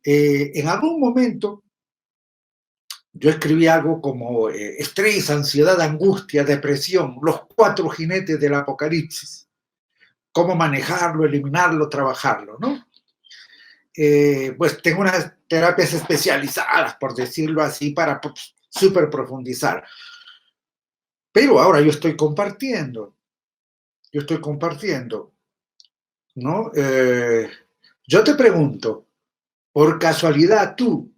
En algún momento yo escribí algo como estrés, ansiedad, angustia, depresión, los 4 jinetes del apocalipsis. Cómo manejarlo, eliminarlo, trabajarlo, ¿no? Pues tengo unas terapias especializadas, por decirlo así, para súper profundizar. Pero ahora yo estoy compartiendo, ¿no? Yo te pregunto, por casualidad tú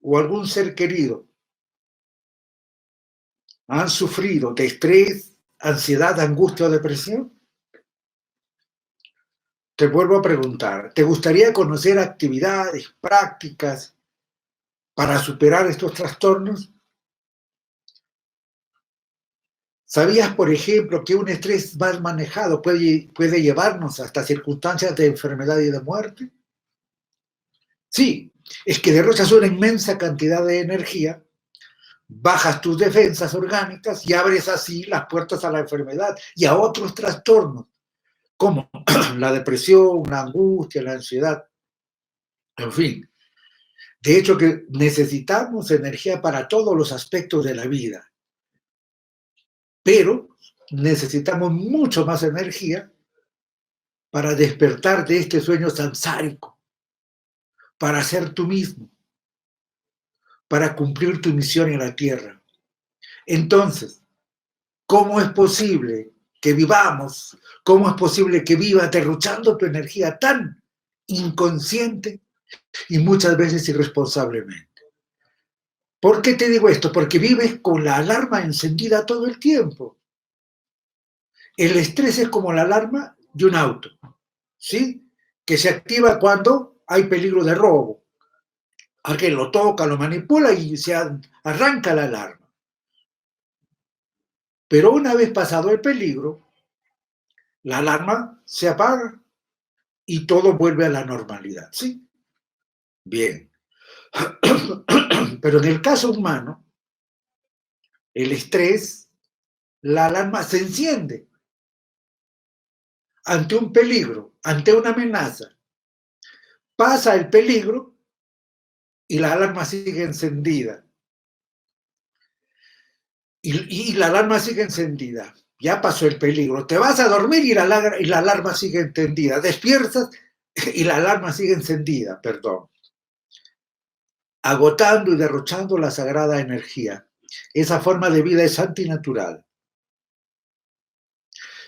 o algún ser querido han sufrido de estrés, ansiedad, angustia o depresión? Te vuelvo a preguntar, ¿te gustaría conocer actividades, prácticas para superar estos trastornos? ¿Sabías, por ejemplo, que un estrés mal manejado puede llevarnos hasta circunstancias de enfermedad y de muerte? Sí, es que derrochas una inmensa cantidad de energía, bajas tus defensas orgánicas y abres así las puertas a la enfermedad y a otros trastornos, como la depresión, la angustia, la ansiedad, en fin. De hecho, que necesitamos energía para todos los aspectos de la vida, pero necesitamos mucho más energía para despertar de este sueño samsárico, para ser tú mismo, para cumplir tu misión en la tierra. Entonces, ¿cómo es posible que vivamos? ¿Cómo es posible que vivas derrochando tu energía tan inconsciente y muchas veces irresponsablemente? ¿Por qué te digo esto? Porque vives con la alarma encendida todo el tiempo. El estrés es como la alarma de un auto, ¿sí? Que se activa cuando hay peligro de robo. Alguien lo toca, lo manipula y se arranca la alarma. Pero una vez pasado el peligro, la alarma se apaga y todo vuelve a la normalidad, ¿sí? Bien. Pero en el caso humano, el estrés, la alarma se enciende ante un peligro, ante una amenaza. Pasa el peligro y la alarma sigue encendida. Y la alarma sigue encendida. Ya pasó el peligro. Te vas a dormir y la alarma sigue encendida. Despiertas y la alarma sigue encendida, perdón. Agotando y derrochando la sagrada energía. Esa forma de vida es antinatural.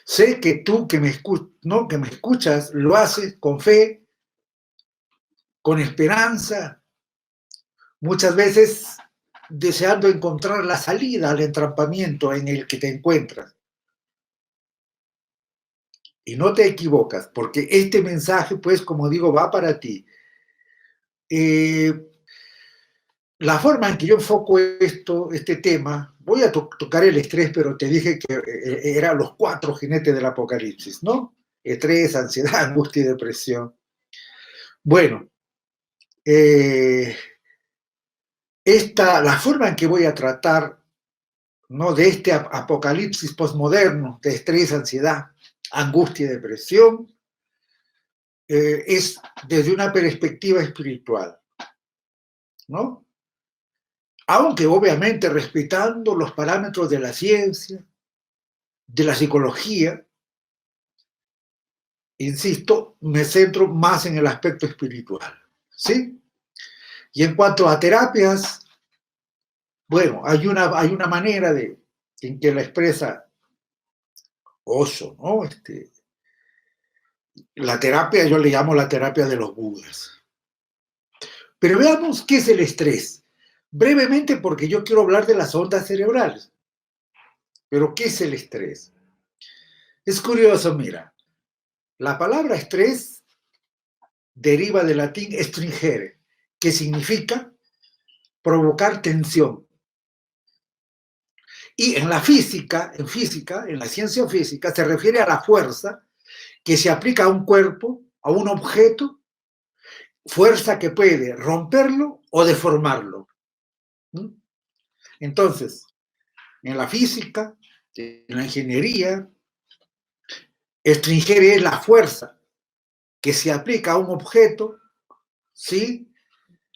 Sé que tú que me escuchas lo haces con fe, con esperanza, muchas veces deseando encontrar la salida al entrampamiento en el que te encuentras. Y no te equivocas, porque este mensaje, pues, como digo, va para ti. La forma en que yo enfoco este tema, voy a tocar el estrés, pero te dije que eran los 4 jinetes del apocalipsis, ¿no? Estrés, ansiedad, angustia y depresión. Bueno, la forma en que voy a tratar, ¿no?, de este apocalipsis posmoderno de estrés, ansiedad, angustia y depresión, es desde una perspectiva espiritual, ¿no? Aunque obviamente respetando los parámetros de la ciencia, de la psicología, insisto, me centro más en el aspecto espiritual, ¿sí? Y en cuanto a terapias, bueno, hay una manera en que la expresa Osho, ¿no? La terapia, yo le llamo la terapia de los Budas. Pero veamos qué es el estrés. Brevemente, porque yo quiero hablar de las ondas cerebrales. Pero ¿qué es el estrés? Es curioso, mira. La palabra estrés deriva del latín stringere, que significa provocar tensión. Y en la física, en la ciencia física, se refiere a la fuerza que se aplica a un cuerpo, a un objeto, fuerza que puede romperlo o deformarlo. Entonces, en la física, en la ingeniería, stringere es la fuerza que se aplica a un objeto, ¿sí?,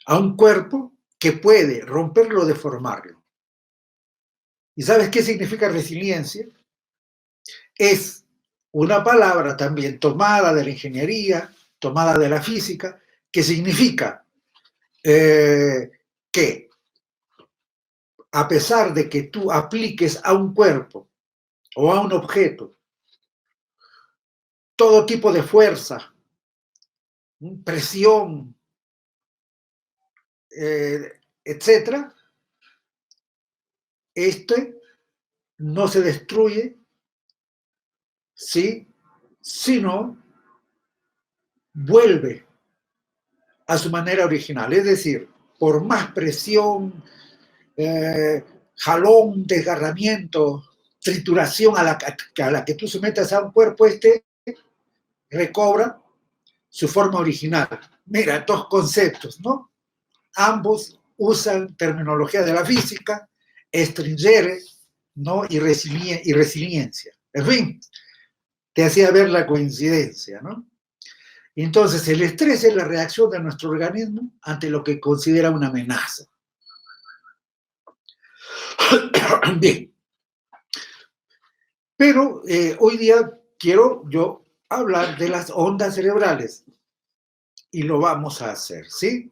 a un cuerpo que puede romperlo o deformarlo. ¿Y sabes qué significa resiliencia? Es una palabra también tomada de la ingeniería, tomada de la física, que significa que a pesar de que tú apliques a un cuerpo o a un objeto todo tipo de fuerza, presión, etcétera, este no se destruye, ¿sí? Sino vuelve a su manera original. Es decir, por más presión, jalón, desgarramiento, trituración a la que tú sometas a un cuerpo, este recobra su forma original. Mira, dos conceptos, ¿no? Ambos usan terminología de la física, stringere, ¿no? y resiliencia. En fin, te hacía ver la coincidencia, ¿no? Entonces, el estrés es la reacción de nuestro organismo ante lo que considera una amenaza. Bien, pero hoy día quiero yo hablar de las ondas cerebrales y lo vamos a hacer, ¿sí?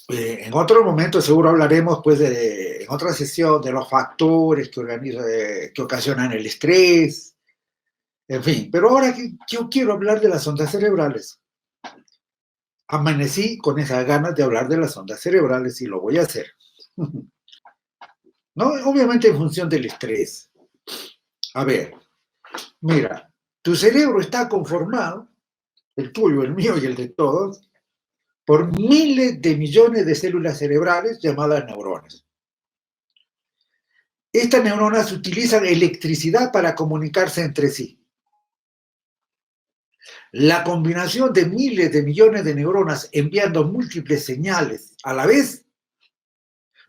En otro momento seguro hablaremos, pues, en otra sesión de los factores que ocasionan el estrés, en fin. Pero ahora yo quiero hablar de las ondas cerebrales. Amanecí con esas ganas de hablar de las ondas cerebrales y lo voy a hacer. ¿No? Obviamente en función del estrés. A ver, mira, tu cerebro está conformado, el tuyo, el mío y el de todos, por miles de millones de células cerebrales llamadas neuronas. Estas neuronas utilizan electricidad para comunicarse entre sí. La combinación de miles de millones de neuronas enviando múltiples señales a la vez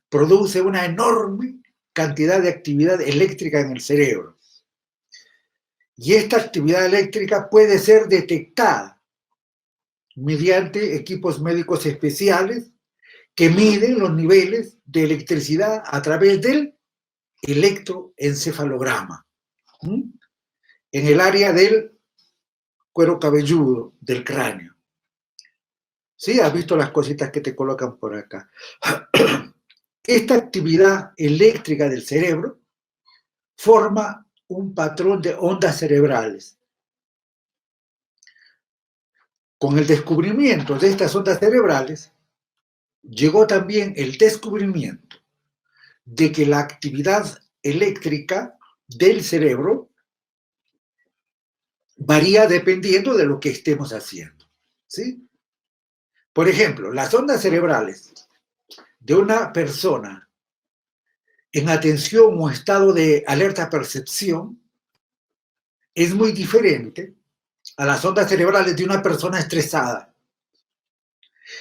produce una enorme cantidad de actividad eléctrica en el cerebro. Y esta actividad eléctrica puede ser detectada mediante equipos médicos especiales que miden los niveles de electricidad a través del electroencefalograma, en el área del cuero cabelludo del cráneo. ¿Sí? ¿Has visto las cositas que te colocan por acá? Esta actividad eléctrica del cerebro forma un patrón de ondas cerebrales. Con el descubrimiento de estas ondas cerebrales, llegó también el descubrimiento de que la actividad eléctrica del cerebro varía dependiendo de lo que estemos haciendo, ¿sí? Por ejemplo, las ondas cerebrales de una persona en atención o estado de alerta percepción es muy diferente a las ondas cerebrales de una persona estresada.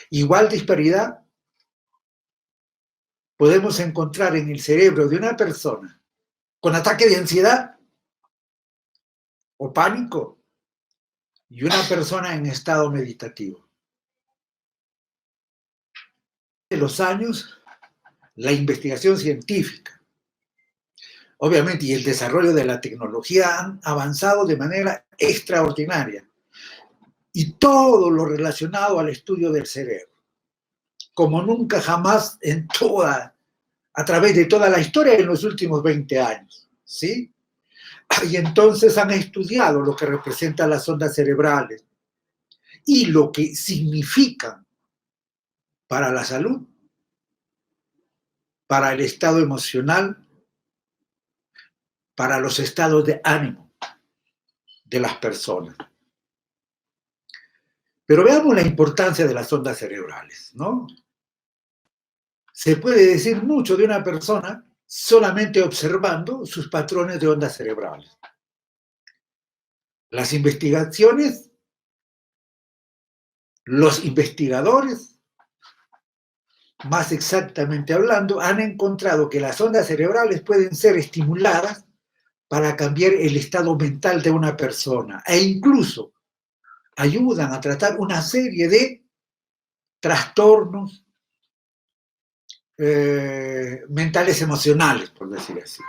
Igual disparidad podemos encontrar en el cerebro de una persona con ataque de ansiedad o pánico y una persona en estado meditativo. En los años, la investigación científica, obviamente, y el desarrollo de la tecnología han avanzado de manera extraordinaria. Y todo lo relacionado al estudio del cerebro, como nunca jamás a través de toda la historia en los últimos 20 años, ¿sí? Y entonces han estudiado lo que representan las ondas cerebrales y lo que significan para la salud, para el estado emocional, para los estados de ánimo de las personas. Pero veamos la importancia de las ondas cerebrales, ¿no? Se puede decir mucho de una persona solamente observando sus patrones de ondas cerebrales. Las investigaciones, los investigadores, más exactamente hablando, han encontrado que las ondas cerebrales pueden ser estimuladas para cambiar el estado mental de una persona e incluso ayudan a tratar una serie de trastornos mentales emocionales, por decir así.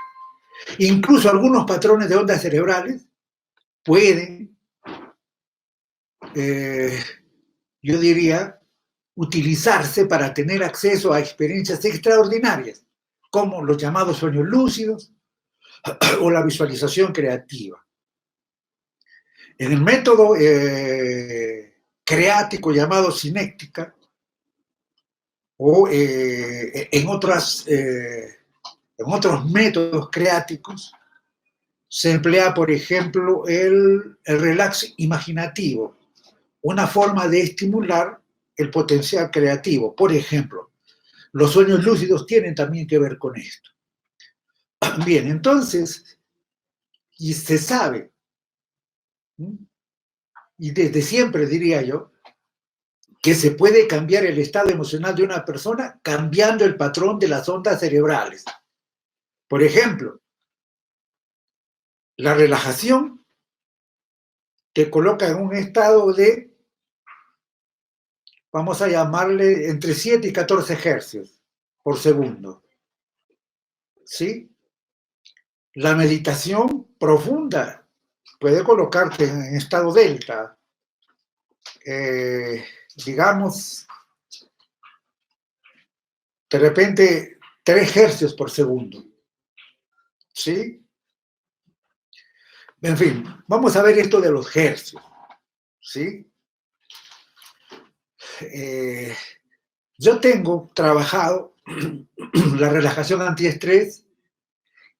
Incluso algunos patrones de ondas cerebrales pueden, yo diría, utilizarse para tener acceso a experiencias extraordinarias, como los llamados sueños lúcidos o la visualización creativa. En el método creático llamado cinética, o en otros métodos creáticos, se emplea, por ejemplo, el relax imaginativo, una forma de estimular el potencial creativo. Por ejemplo, los sueños lúcidos tienen también que ver con esto. Bien, entonces, y se sabe, y desde siempre diría yo, que se puede cambiar el estado emocional de una persona cambiando el patrón de las ondas cerebrales. Por ejemplo, la relajación te coloca en un estado de, vamos a llamarle, entre 7 y 14 hercios por segundo. ¿Sí? La meditación profunda puede colocarte en estado delta, digamos, de repente 3 hercios por segundo. ¿Sí? En fin, vamos a ver esto de los hercios. ¿Sí? Yo tengo trabajado la relajación antiestrés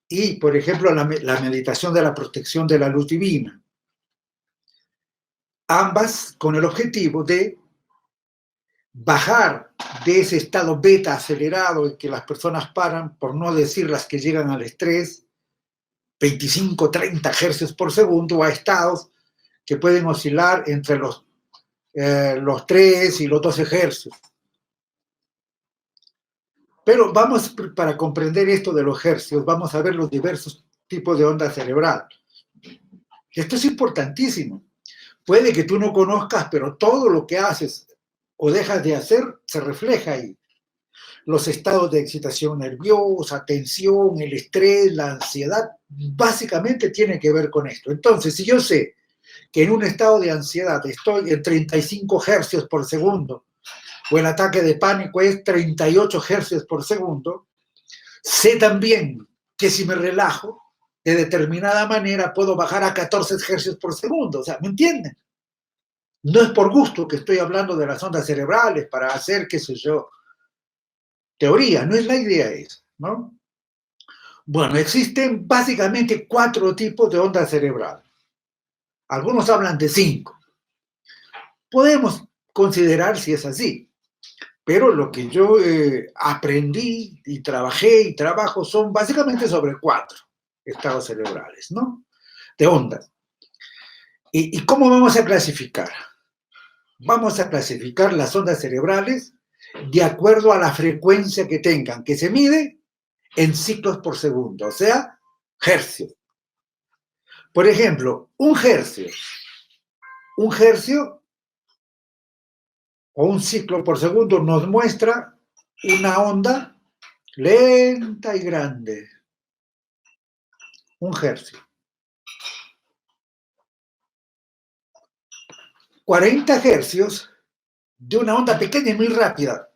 y, por ejemplo, la meditación de la protección de la luz divina. Ambas con el objetivo de bajar de ese estado beta acelerado en que las personas paran, por no decir las que llegan al estrés, 25, 30 hercios por segundo, a estados que pueden oscilar entre los 3 y los 12 hercios. Pero vamos, para comprender esto de los hercios, vamos a ver los diversos tipos de onda cerebral. Esto es importantísimo. Puede que tú no conozcas, pero todo lo que haces o dejas de hacer se refleja ahí. Los estados de excitación nerviosa, tensión, el estrés, la ansiedad, básicamente tienen que ver con esto. Entonces, si yo sé que en un estado de ansiedad estoy en 35 hercios por segundo, o el ataque de pánico es 38 hercios por segundo, sé también que si me relajo, de determinada manera puedo bajar a 14 hercios por segundo. O sea, ¿me entienden? No es por gusto que estoy hablando de las ondas cerebrales para hacer, qué sé yo, teoría, no es la idea esa, ¿no? Bueno, existen básicamente 4 tipos de ondas cerebrales. Algunos hablan de 5. Podemos considerar si es así, pero lo que yo aprendí y trabajé y trabajo son básicamente sobre 4 estados cerebrales, ¿no? De ondas. ¿Y cómo vamos a clasificar? Vamos a clasificar las ondas cerebrales de acuerdo a la frecuencia que tengan, que se mide en ciclos por segundo, o sea, hercios. Por ejemplo, un hercio o un ciclo por segundo nos muestra una onda lenta y grande. Un hercio. 40 hercios de una onda pequeña y muy rápida.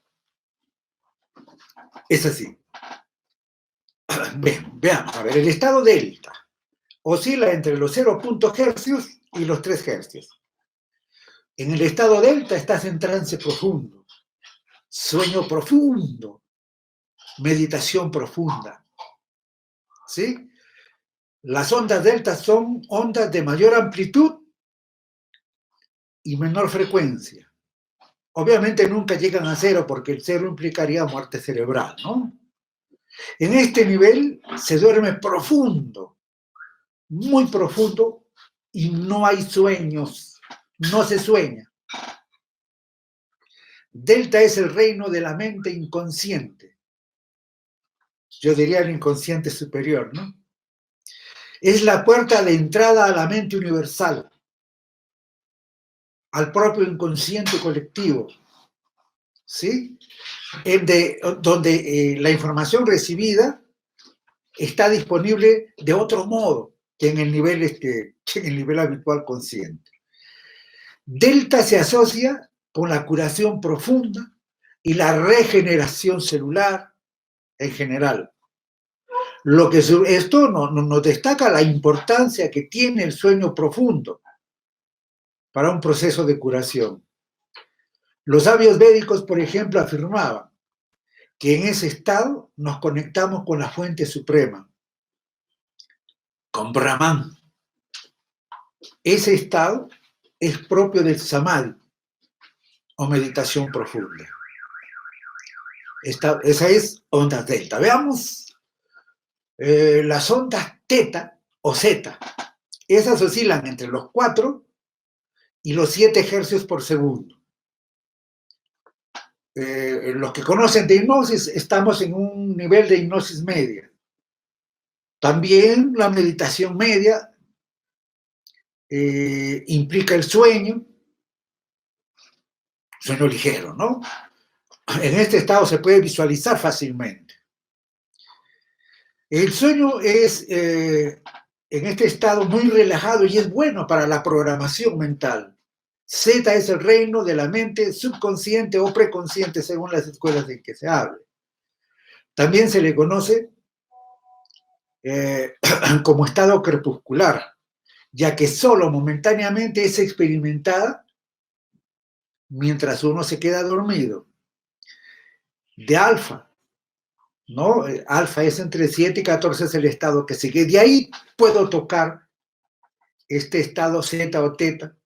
Es así. Veamos, a ver, el estado delta oscila entre los 0 hercios y los 3 hercios. En el estado delta estás en trance profundo, sueño profundo, meditación profunda. ¿Sí? Las ondas delta son ondas de mayor amplitud y menor frecuencia. Obviamente nunca llegan a 0 porque el 0 implicaría muerte cerebral, ¿no? En este nivel se duerme profundo, muy profundo, y no hay sueños, no se sueña. Delta es el reino de la mente inconsciente. Yo diría el inconsciente superior, ¿no? Es la puerta de entrada a la mente universal, al propio inconsciente colectivo. ¿sí? Donde la información recibida está disponible de otro modo que en el nivel habitual consciente. Delta se asocia con la curación profunda y la regeneración celular en general. Esto nos destaca la importancia que tiene el sueño profundo para un proceso de curación. Los sabios védicos, por ejemplo, afirmaban que en ese estado nos conectamos con la fuente suprema, con Brahman. Ese estado es propio del samadhi o meditación profunda. Esa es onda delta. Veamos las ondas teta o zeta. Esas oscilan entre los 4 y los 7 hercios por segundo. Los que conocen de hipnosis, estamos en un nivel de hipnosis media. También la meditación media implica el sueño ligero, ¿no? En este estado se puede visualizar fácilmente. El sueño es, en este estado, muy relajado y es bueno para la programación mental. Zeta es el reino de la mente subconsciente o preconsciente, según las escuelas en que se hable. También se le conoce como estado crepuscular, ya que solo momentáneamente es experimentada mientras uno se queda dormido. De alfa, ¿no? Alfa es entre 7 y 14 es el estado que sigue. De ahí puedo tocar este estado zeta o teta.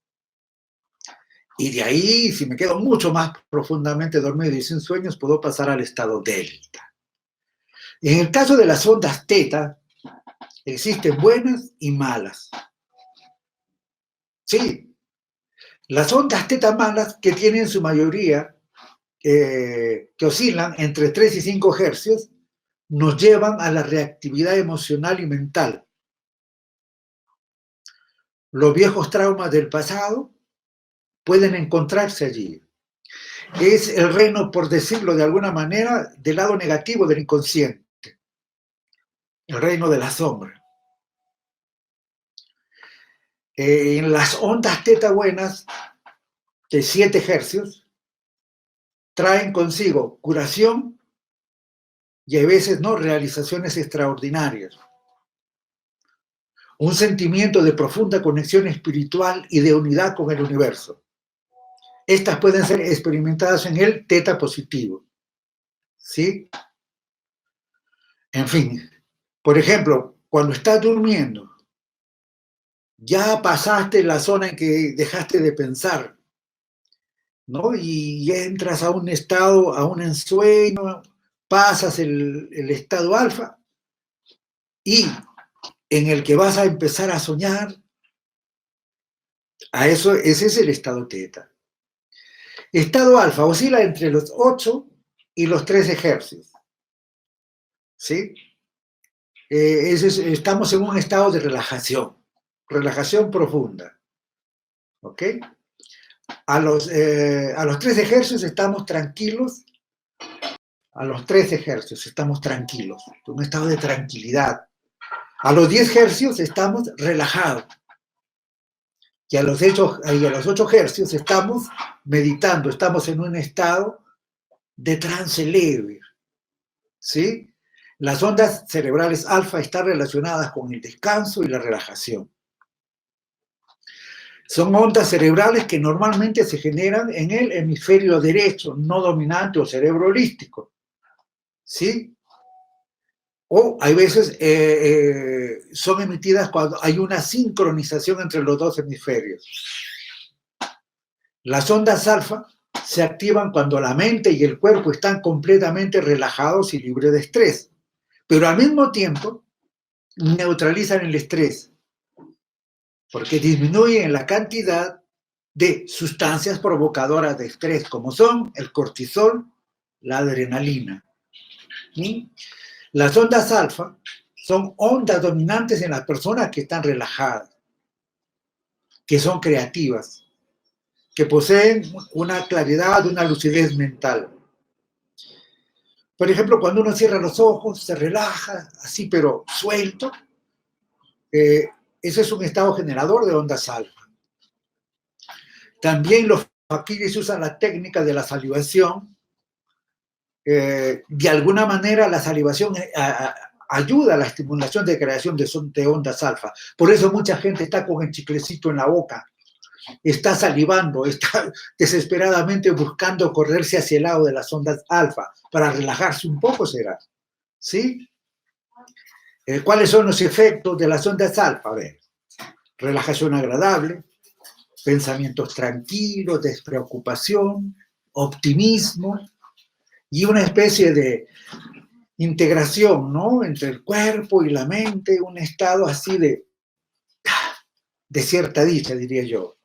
Y de ahí, si me quedo mucho más profundamente dormido y sin sueños, puedo pasar al estado delta. En el caso de las ondas teta, existen buenas y malas. Sí, las ondas teta malas, que tienen su mayoría, que oscilan entre 3 y 5 hercios, nos llevan a la reactividad emocional y mental. Los viejos traumas del pasado pueden encontrarse allí. Es el reino, por decirlo de alguna manera, del lado negativo del inconsciente, el reino de la sombra. En las ondas teta buenas, de 7 hercios, traen consigo curación y a veces no realizaciones extraordinarias. Un sentimiento de profunda conexión espiritual y de unidad con el universo. Estas pueden ser experimentadas en el teta positivo. ¿Sí? En fin, por ejemplo, cuando estás durmiendo, ya pasaste la zona en que dejaste de pensar, ¿no? Y entras a un estado, a un ensueño, pasas el estado alfa y en el que vas a empezar a soñar, ese es el estado teta. Estado alfa oscila entre los 8 y los 13 hercios. ¿Sí? Estamos en un estado de relajación profunda. ¿Ok? A los 13 hercios estamos tranquilos. A los 13 hercios estamos tranquilos, un estado de tranquilidad. A los 10 hercios estamos relajados. Y a los 8 hercios estamos meditando, estamos en un estado de trance leve. ¿Sí? Las ondas cerebrales alfa están relacionadas con el descanso y la relajación. Son ondas cerebrales que normalmente se generan en el hemisferio derecho, no dominante o cerebro holístico. ¿Sí? O hay veces son emitidas cuando hay una sincronización entre los dos hemisferios. Las ondas alfa se activan cuando la mente y el cuerpo están completamente relajados y libres de estrés, pero al mismo tiempo neutralizan el estrés, porque disminuyen la cantidad de sustancias provocadoras de estrés, como son el cortisol, la adrenalina. ¿Sí? Las ondas alfa son ondas dominantes en las personas que están relajadas, que son creativas, que poseen una claridad, una lucidez mental. Por ejemplo, cuando uno cierra los ojos, se relaja, así pero suelto, ese es un estado generador de ondas alfa. También los faquires usan la técnica de la salivación. De alguna manera la salivación ayuda a la estimulación de creación de ondas alfa. Por eso mucha gente está con el chiclecito en la boca, está salivando, está desesperadamente buscando correrse hacia el lado de las ondas alfa para relajarse un poco, será. ¿Sí? ¿Cuáles son los efectos de las ondas alfa? A ver, relajación agradable, pensamientos tranquilos, despreocupación, optimismo y una especie de integración, ¿no? Entre el cuerpo y la mente, un estado así de cierta dicha, diría yo.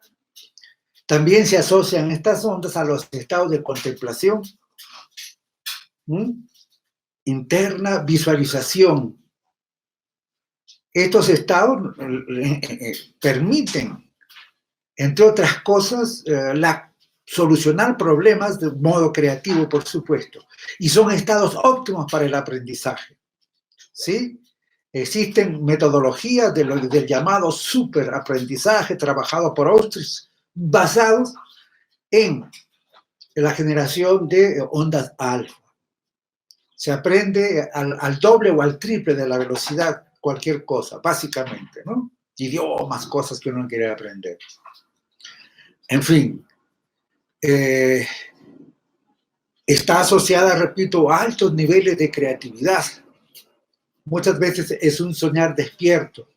También se asocian estas ondas a los estados de contemplación, interna, visualización. Estos estados permiten, entre otras cosas, solucionar problemas de modo creativo, por supuesto, y son estados óptimos para el aprendizaje, ¿sí? Existen metodologías del llamado superaprendizaje trabajado por Austricht, basados en la generación de ondas alfa. Se aprende al doble o al triple de la velocidad cualquier cosa, básicamente, ¿no? Idiomas, cosas que uno quiere aprender. En fin, está asociada, repito, a altos niveles de creatividad. Muchas veces es un soñar despierto,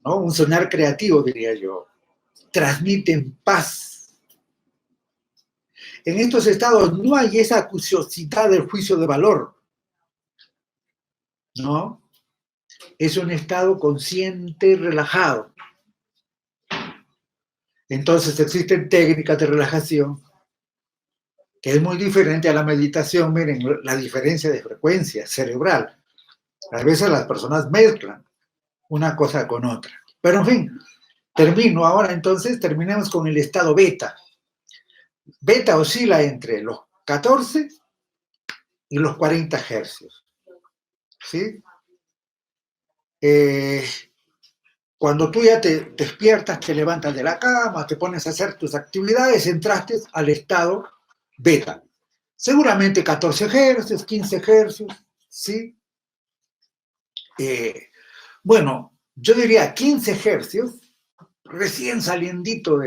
¿no? Un soñar creativo, diría yo. Transmiten paz. En estos estados no hay esa acuciosidad del juicio de valor, ¿no? Es un estado consciente, relajado. Entonces existen técnicas de relajación que es muy diferente a la meditación. Miren la diferencia de frecuencia cerebral. A veces las personas mezclan una cosa con otra. Pero en fin, termino ahora entonces, terminemos con el estado beta. Beta oscila entre los 14 y los 40 hercios. ¿Sí? Cuando tú ya te despiertas, te levantas de la cama, te pones a hacer tus actividades, entraste al estado beta. Seguramente 14 hercios, 15 hercios, ¿sí? Bueno, yo diría 15 hercios, recién saliendito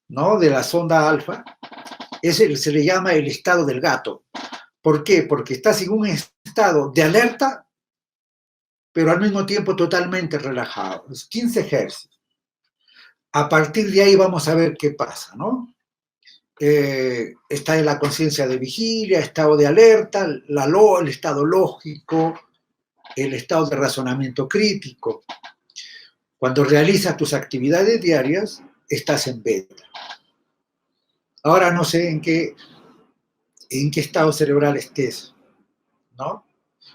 ¿no? de la sonda alfa, se le llama el estado del gato. ¿Por qué? Porque estás en un estado de alerta, pero al mismo tiempo totalmente relajado. Es 15 hercios. A partir de ahí vamos a ver qué pasa, ¿no? Está en la conciencia de vigilia, estado de alerta, el estado lógico, el estado de razonamiento crítico. Cuando realizas tus actividades diarias, estás en beta. Ahora no sé en qué estado cerebral estés, ¿no?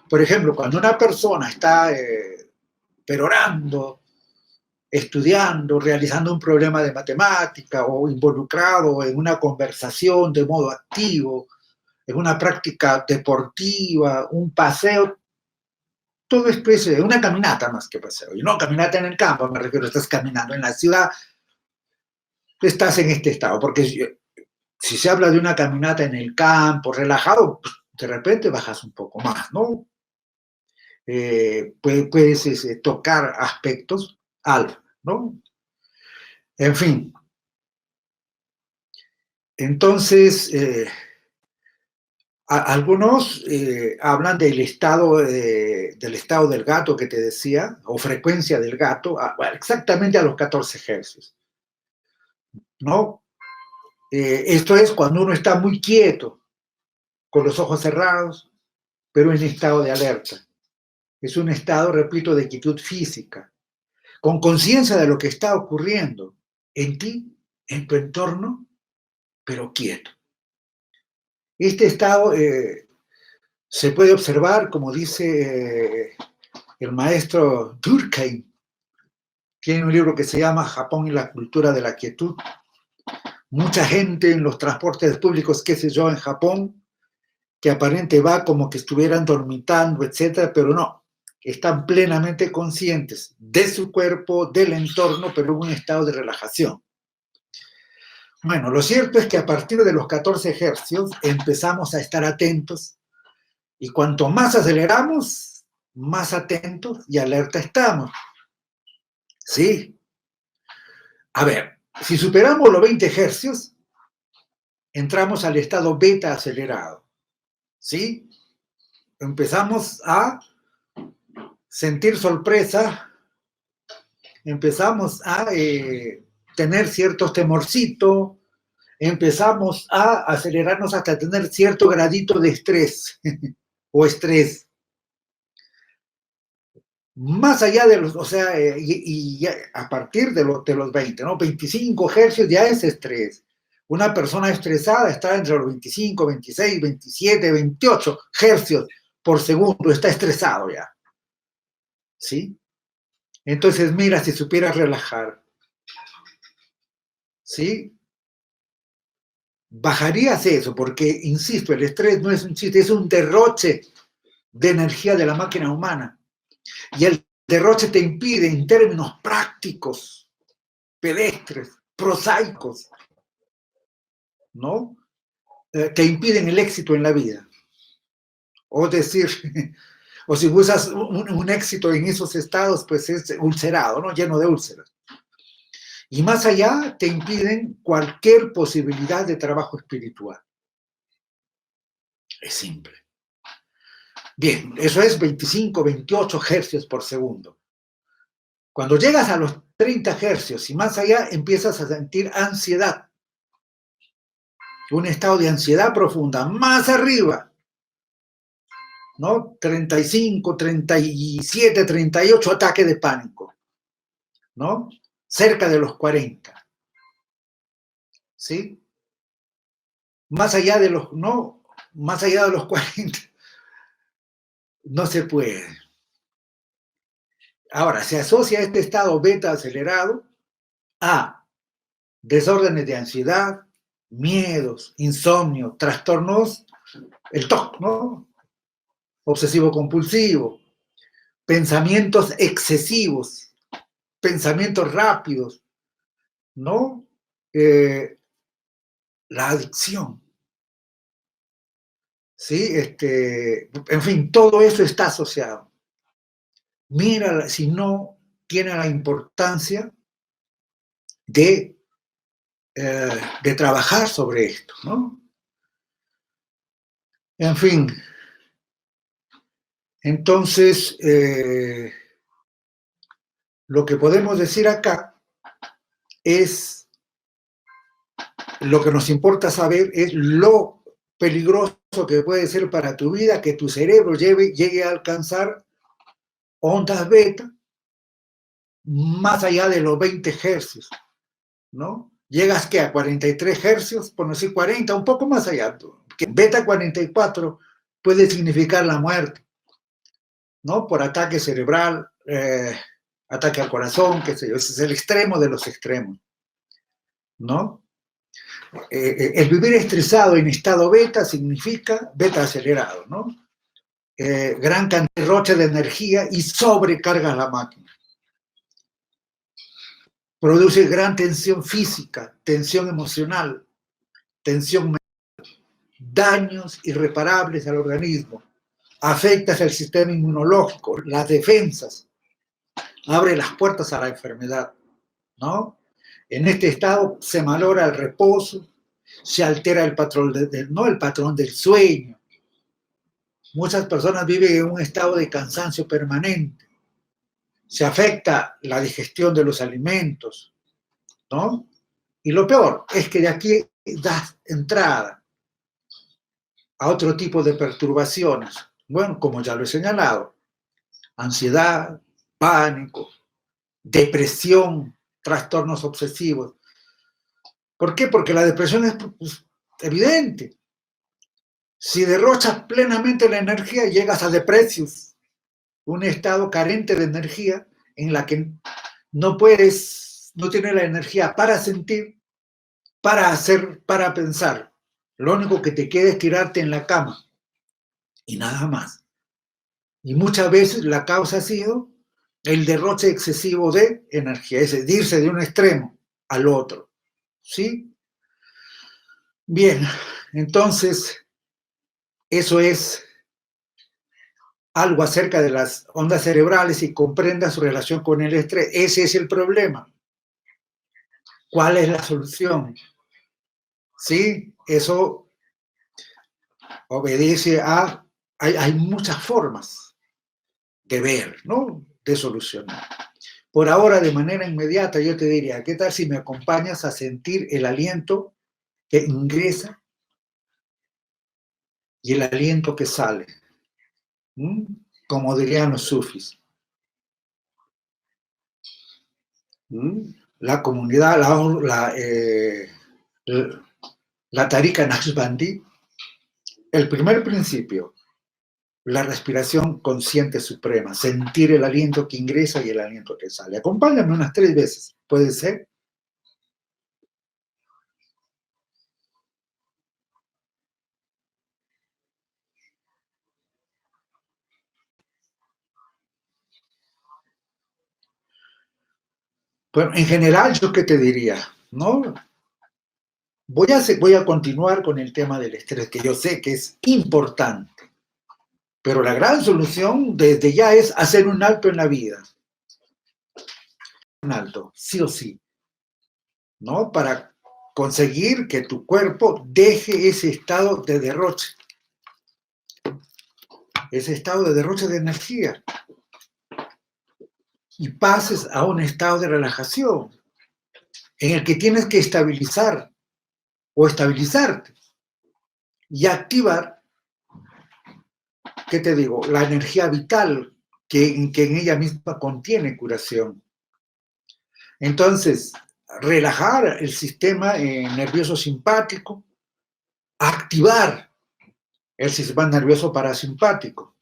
Por ejemplo, cuando una persona está perorando, estudiando, realizando un problema de matemática o involucrado en una conversación de modo activo, en una práctica deportiva, un paseo, todo es una caminata más que paseo. Y no caminata en el campo, me refiero, estás caminando en la ciudad, estás en este estado. Porque si se habla de una caminata en el campo, relajado, pues, de repente bajas un poco más, ¿no? Puedes tocar aspectos alfa, ¿no? En fin. Entonces, algunos hablan del estado del gato que te decía, o frecuencia del gato, bueno, exactamente a los 14 hercios, ¿no? Esto es cuando uno está muy quieto, con los ojos cerrados, pero en estado de alerta. Es un estado, repito, de quietud física, con conciencia de lo que está ocurriendo en ti, en tu entorno, pero quieto. Este estado se puede observar, como dice el maestro Durkheim, tiene un libro que se llama Japón y la cultura de la quietud. Mucha gente en los transportes públicos, qué sé yo, en Japón, que aparente va como que estuvieran dormitando, etcétera, pero no, están plenamente conscientes de su cuerpo, del entorno, pero en un estado de relajación. Bueno, lo cierto es que a partir de los 14 hercios empezamos a estar atentos y cuanto más aceleramos, más atentos y alerta estamos. ¿Sí? A ver, si superamos los 20 hercios, entramos al estado beta acelerado. ¿Sí? Empezamos a sentir sorpresa, empezamos a tener ciertos temorcitos, empezamos a acelerarnos hasta tener cierto gradito de estrés o estrés. Más allá de los, o sea, y a partir de los 20, ¿no? 25 hercios ya es estrés. Una persona estresada está entre los 25, 26, 27, 28 hercios por segundo, está estresado ya. ¿Sí? Entonces, mira, si supieras relajar, ¿sí? Bajarías eso, porque, insisto, el estrés no es un chiste, es un derroche de energía de la máquina humana. Y el derroche te impide, en términos prácticos, pedestres, prosaicos, ¿no? Te impiden el éxito en la vida. O decir, o si usas un éxito en esos estados, pues es ulcerado, ¿no? Lleno de úlceras. Y más allá, te impiden cualquier posibilidad de trabajo espiritual. Es simple. Bien, eso es 25, 28 hercios por segundo. Cuando llegas a los 30 hercios y más allá, empiezas a sentir ansiedad. Un estado de ansiedad profunda. Más arriba, ¿no? 35, 37, 38 ataques de pánico, ¿no? Cerca de los 40. ¿Sí? Más allá de los, no, más allá de los 40, no se puede. Ahora, se asocia este estado beta acelerado a desórdenes de ansiedad, miedos, insomnio, trastornos, el TOC, ¿no? Obsesivo compulsivo, pensamientos excesivos, pensamientos rápidos, ¿no? La adicción, ¿sí? En fin, todo eso está asociado. Mira, si no tiene la importancia de trabajar sobre esto, ¿no? En fin, entonces, lo que podemos decir acá es, lo que nos importa saber es lo peligroso que puede ser para tu vida que tu cerebro llegue a alcanzar ondas beta más allá de los 20 hercios, ¿no? Llegas que a 43 hercios, por no decir 40, un poco más allá, que beta 44 puede significar la muerte, ¿no? Por ataque cerebral, ataque al corazón, qué sé yo, ese es el extremo de los extremos, ¿no? El vivir estresado en estado beta significa beta acelerado, ¿no? Gran cantidad de derroche de energía y sobrecarga la máquina. Produce gran tensión física, tensión emocional, tensión mental, daños irreparables al organismo, afectas al sistema inmunológico, las defensas, abre las puertas a la enfermedad, ¿no? En este estado se malora el reposo, se altera el patrón, no el patrón del sueño. Muchas personas viven en un estado de cansancio permanente. Se afecta la digestión de los alimentos, ¿no? Y lo peor es que de aquí das entrada a otro tipo de perturbaciones. Bueno, como ya lo he señalado, ansiedad, pánico, depresión, trastornos obsesivos. ¿Por qué? Porque la depresión es pues, evidente. Si derrochas plenamente la energía, llegas a depresios, un estado carente de energía en la que no puedes, no tienes la energía para sentir, para hacer, para pensar. Lo único que te queda es tirarte en la cama, y nada más. Y muchas veces la causa ha sido el derroche excesivo de energía, es decir, irse de un extremo al otro, ¿sí? Bien, entonces, eso es algo acerca de las ondas cerebrales y comprenda su relación con el estrés. Ese es el problema. ¿Cuál es la solución? Sí, eso obedece a... Hay muchas formas de ver, ¿no? De solucionar. Por ahora, de manera inmediata, yo te diría, ¿qué tal si me acompañas a sentir el aliento que ingresa y el aliento que sale? ¿Mm? Como dirían los sufis. ¿Mm? La comunidad, la Tarika Naqshbandi, el primer principio, la respiración consciente suprema, sentir el aliento que ingresa y el aliento que sale. Acompáñame unas 3 veces, ¿puede ser? Bueno, en general, ¿yo qué te diría? ¿No? Voy a continuar con el tema del estrés, que yo sé que es importante, pero la gran solución desde ya es hacer un alto en la vida. Un alto, sí o sí, ¿no? Para conseguir que tu cuerpo deje ese estado de derroche de energía, y pases a un estado de relajación en el que tienes que estabilizar o estabilizarte y activar, ¿qué te digo? La energía vital que en ella misma contiene curación. Entonces, relajar el sistema nervioso simpático, activar el sistema nervioso parasimpático.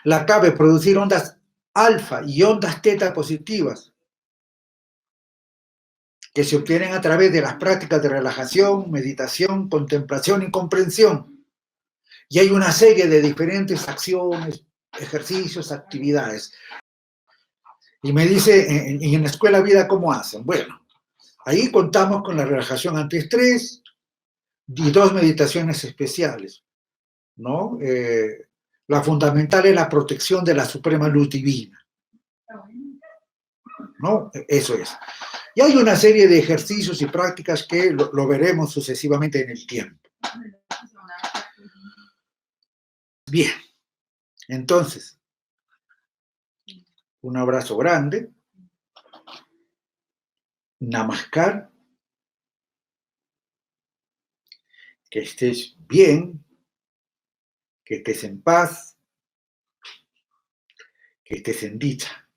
La clave, producir ondas alfa y ondas teta positivas que se obtienen a través de las prácticas de relajación, meditación, contemplación y comprensión. Y hay una serie de diferentes acciones, ejercicios, actividades. Y me dice, en la escuela vida, ¿cómo hacen? Bueno, ahí contamos con la relajación antiestrés y 2 meditaciones especiales, ¿no? La fundamental es la protección de la suprema luz divina, ¿no? Eso es. Y hay una serie de ejercicios y prácticas que lo veremos sucesivamente en el tiempo. Bien, entonces, un abrazo grande, namaskar, que estés bien, que estés en paz, que estés en dicha.